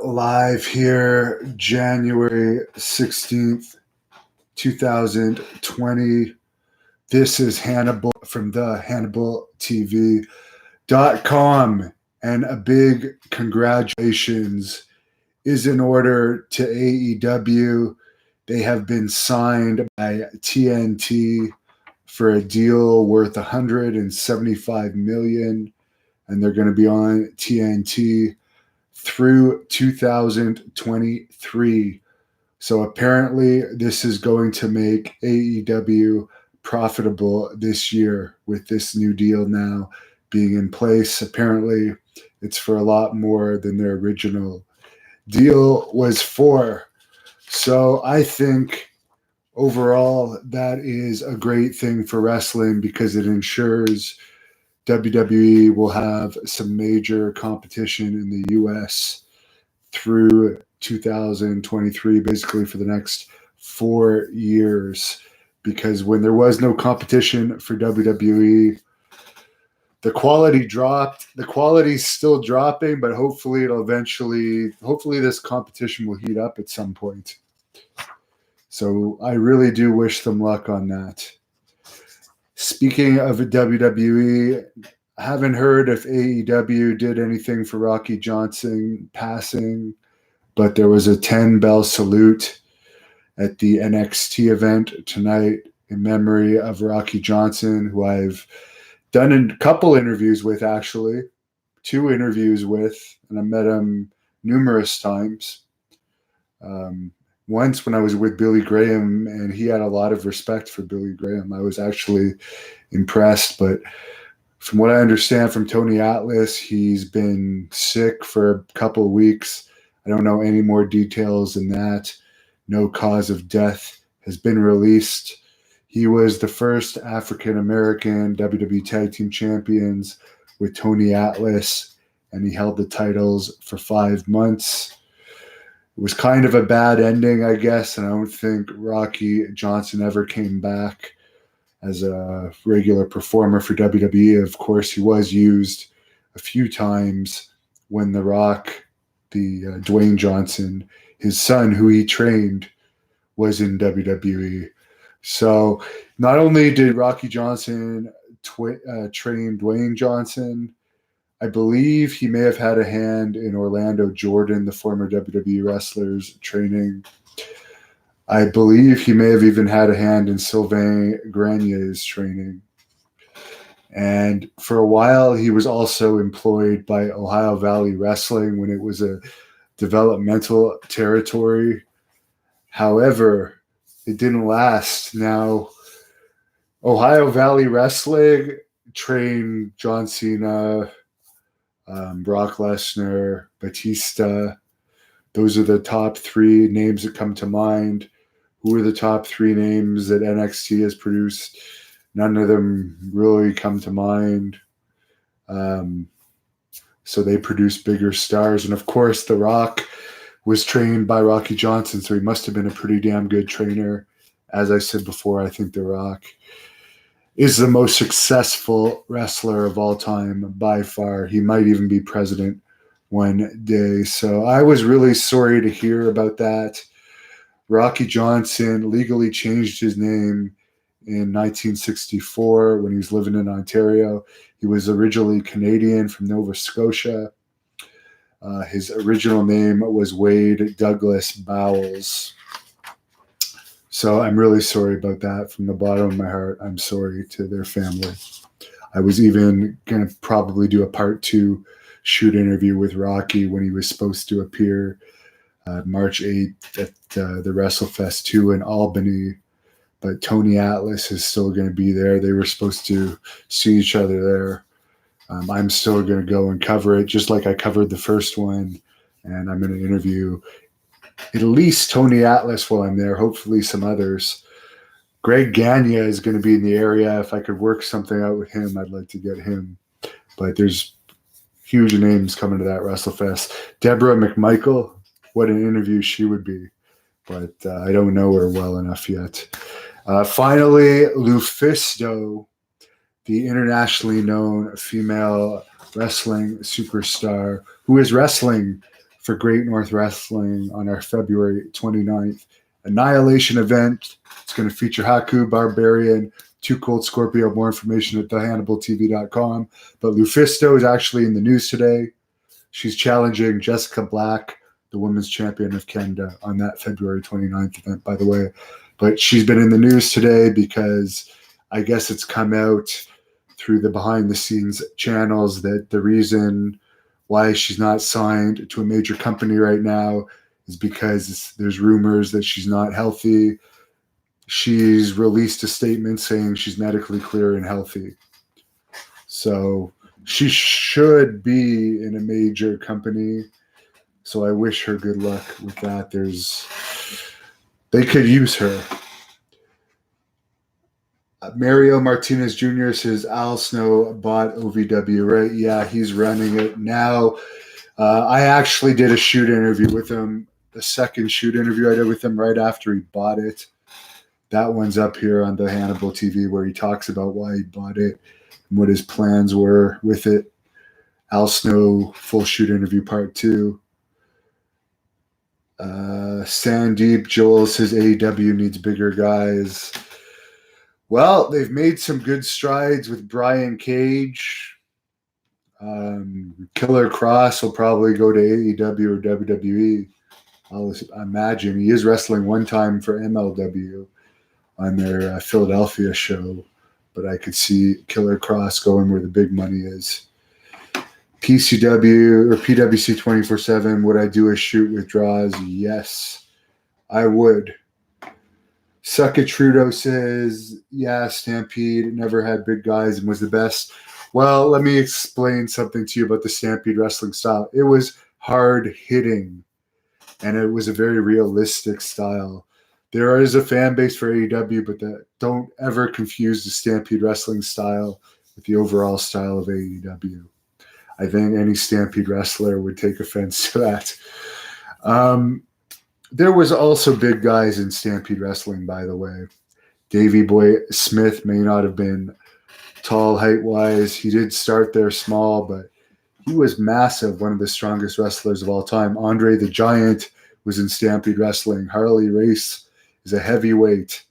live here, January 16th, 2020. This is Hannibal from the HannibalTV.com, and a big congratulations is in order to AEW. They have been signed by TNT for a deal worth $175 million, and they're going to be on TNT through 2023. So apparently this is going to make AEW profitable this year with this new deal now being in place. Apparently it's for a lot more than their original deal was for. So I think overall that is a great thing for wrestling because it ensures WWE will have some major competition in the US through 2023, basically for the next 4 years. Because when there was no competition for WWE, the quality dropped. The quality's still dropping, but hopefully this competition will heat up at some point. So I really do wish them luck on that. Speaking of WWE, I haven't heard if AEW did anything for Rocky Johnson passing, but there was a 10-bell salute at the NXT event tonight in memory of Rocky Johnson, who I've done a couple interviews with, actually, 2 interviews with, and I met him numerous times. Once when I was with Billy Graham, and he had a lot of respect for Billy Graham. I was actually impressed, but from what I understand from Tony Atlas, he's been sick for a couple of weeks. I don't know any more details than that. No cause of death has been released. He was the first African-American WWE Tag Team Champions with Tony Atlas, and he held the titles for 5 months. It was kind of a bad ending, I guess, and I don't think Rocky Johnson ever came back as a regular performer for WWE. Of course, he was used a few times when The Rock, Dwayne Johnson, his son, who he trained, was in WWE. So not only did Rocky Johnson train Dwayne Johnson, I believe he may have had a hand in Orlando Jordan, the former WWE wrestler's training. I believe he may have even had a hand in Sylvain Granier's training. And for a while, he was also employed by Ohio Valley Wrestling when it was a developmental territory. However, it didn't last. Now, Ohio Valley Wrestling trained John Cena, Brock Lesnar, Batista. Those are the top 3 names that come to mind. Who are the top 3 names that NXT has produced? None of them really come to mind. So they produced bigger stars. And of course, The Rock was trained by Rocky Johnson, so he must have been a pretty damn good trainer. As I said before, I think The Rock is the most successful wrestler of all time by far. He might even be president one day. So I was really sorry to hear about that. Rocky Johnson legally changed his name in 1964 when he was living in Ontario. He was originally Canadian from Nova Scotia. His original name was Wade Douglas Bowles. So I'm really sorry about that. From the bottom of my heart, I'm sorry to their family. I was even going to probably do a part 2 shoot interview with Rocky when he was supposed to appear March 8th at the WrestleFest 2 in Albany. But Tony Atlas is still going to be there. They were supposed to see each other there. I'm still going to go and cover it, just like I covered the first one. And I'm going to interview at least Tony Atlas while I'm there, hopefully some others. Greg Gagne is going to be in the area. If I could work something out with him, I'd like to get him. But there's huge names coming to that WrestleFest. Deborah McMichael, what an interview she would be. But I don't know her well enough yet. Finally, Lufisto, the internationally known female wrestling superstar who is wrestling for Great North Wrestling on our February 29th Annihilation event. It's going to feature Haku, Barbarian, Too Cold Scorpio. More information at thehannibaltv.com. But Lufisto is actually in the news today. She's challenging Jessica Black, the women's champion of Canada, on that February 29th event, by the way. But she's been in the news today because I guess it's come out through the behind-the-scenes channels that the reason why she's not signed to a major company right now is because there's rumors that she's not healthy. She's released a statement saying she's medically clear and healthy. So she should be in a major company. So I wish her good luck with that. They could use her. Mario Martinez Jr. says Al Snow bought OVW, right? Yeah, he's running it now. I actually did a shoot interview with him, the second shoot interview I did with him right after he bought it. That one's up here on the Hannibal TV where he talks about why he bought it and what his plans were with it. Al Snow full shoot interview part 2. Sandeep Joel says AEW needs bigger guys. Well, they've made some good strides with Brian Cage. Killer Cross will probably go to AEW or WWE. I'll imagine. He is wrestling one time for MLW on their Philadelphia show, but I could see Killer Cross going where the big money is. PCW or PWC 24/7, would I do a shoot with draws? Yes, I would. Sucka Trudeau says, yeah, Stampede never had big guys and was the best. Well, let me explain something to you about the Stampede wrestling style. It was hard hitting, and it was a very realistic style. There is a fan base for AEW, but don't ever confuse the Stampede wrestling style with the overall style of AEW. I think any Stampede wrestler would take offense to that. There was also big guys in Stampede wrestling, by the way. Davey Boy Smith may not have been tall height-wise. He did start there small, but he was massive, one of the strongest wrestlers of all time. Andre the Giant was in Stampede wrestling. Harley Race is a heavyweight.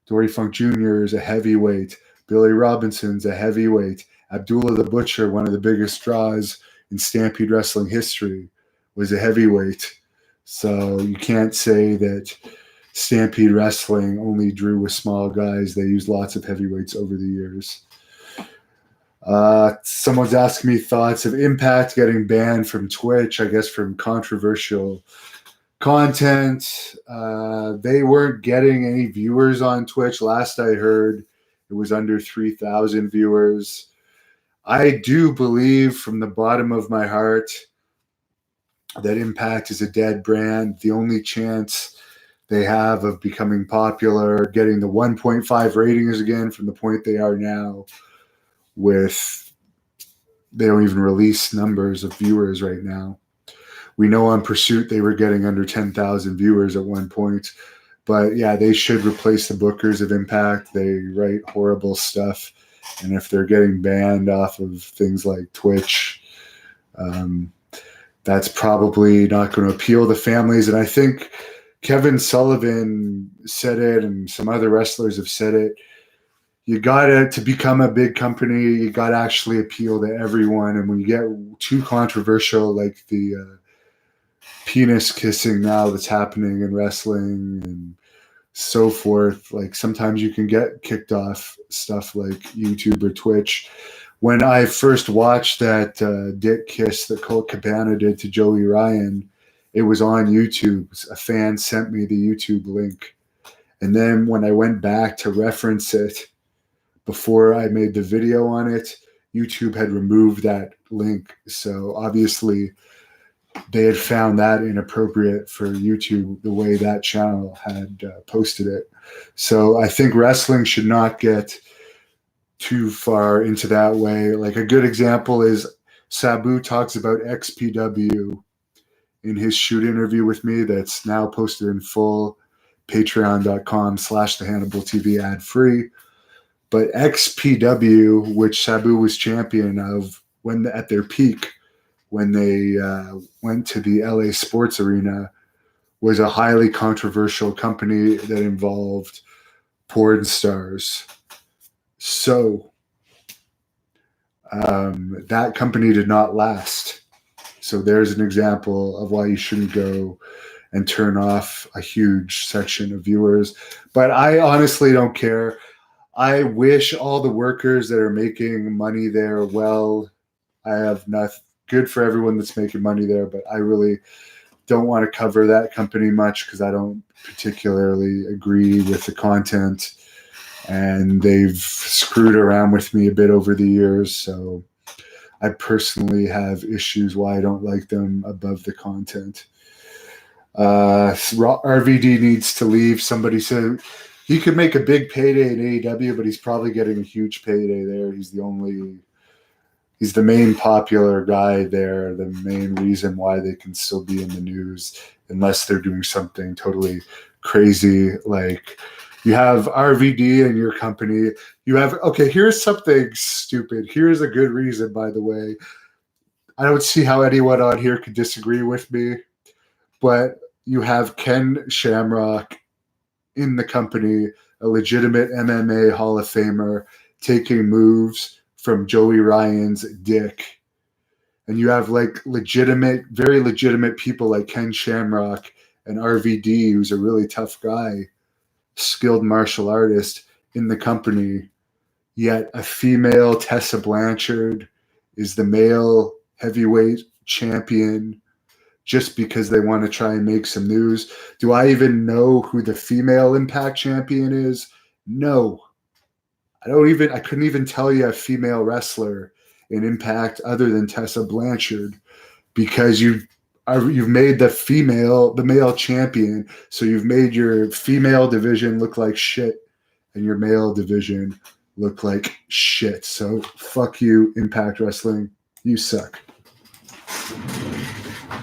Dory Funk Jr. is a heavyweight. Billy Robinson's a heavyweight. Abdullah the Butcher, one of the biggest draws in Stampede wrestling history, was a heavyweight. So you can't say that Stampede wrestling only drew with small guys. They used lots of heavyweights over the years. Someone's asking me thoughts of Impact getting banned from Twitch, I guess from controversial content. They weren't getting any viewers on Twitch. Last I heard, it was under 3,000 viewers. I do believe from the bottom of my heart that Impact is a dead brand. The only chance they have of becoming popular, getting the 1.5 ratings again from the point they are now, with they don't even release numbers of viewers right now. We know on Pursuit they were getting under 10,000 viewers at one point. But yeah, they should replace the bookers of Impact. They write horrible stuff. And if they're getting banned off of things like Twitch, that's probably not going to appeal to families. And I think Kevin Sullivan said it, and some other wrestlers have said it. You got to become a big company, you got to actually appeal to everyone. And when you get too controversial, like the penis kissing now that's happening in wrestling and so forth, like sometimes you can get kicked off stuff like YouTube or Twitch. When I first watched that dick kiss that Colt Cabana did to Joey Ryan, it was on YouTube. A fan sent me the YouTube link. And then when I went back to reference it before I made the video on it, YouTube had removed that link. So obviously they had found that inappropriate for YouTube, the way that channel had posted it. So I think wrestling should not get too far into that way. Like a good example is Sabu talks about XPW in his shoot interview with me that's now posted in full, patreon.com/thehannibaltv ad free. But XPW, which Sabu was champion of when at their peak, when they went to the LA Sports Arena was a highly controversial company that involved porn stars. So that company did not last. So there's an example of why you shouldn't go and turn off a huge section of viewers. But I honestly don't care. I wish all the workers that are making money there well. I have nothing good for everyone that's making money there, but I really don't want to cover that company much because I don't particularly agree with the content, and they've screwed around with me a bit over the years. So I personally have issues why I don't like them above the content. RVD needs to leave. Somebody said he could make a big payday in AEW, but he's probably getting a huge payday there. He's the main popular guy there, the main reason why they can still be in the news, unless they're doing something totally crazy. Like you have RVD in your company. Here's something stupid. Here's a good reason, by the way. I don't see how anyone on here could disagree with me, but you have Ken Shamrock in the company, a legitimate MMA Hall of Famer, taking moves from Joey Ryan's dick. And you have like very legitimate people like Ken Shamrock and RVD, who's a really tough guy, skilled martial artist in the company. Yet a female Tessa Blanchard is the male heavyweight champion just because they want to try and make some news. Do I even know who the female Impact champion is? No. I couldn't even tell you a female wrestler in Impact other than Tessa Blanchard, because you've made the male champion, so you've made your female division look like shit and your male division look like shit. So fuck you, Impact Wrestling. You suck.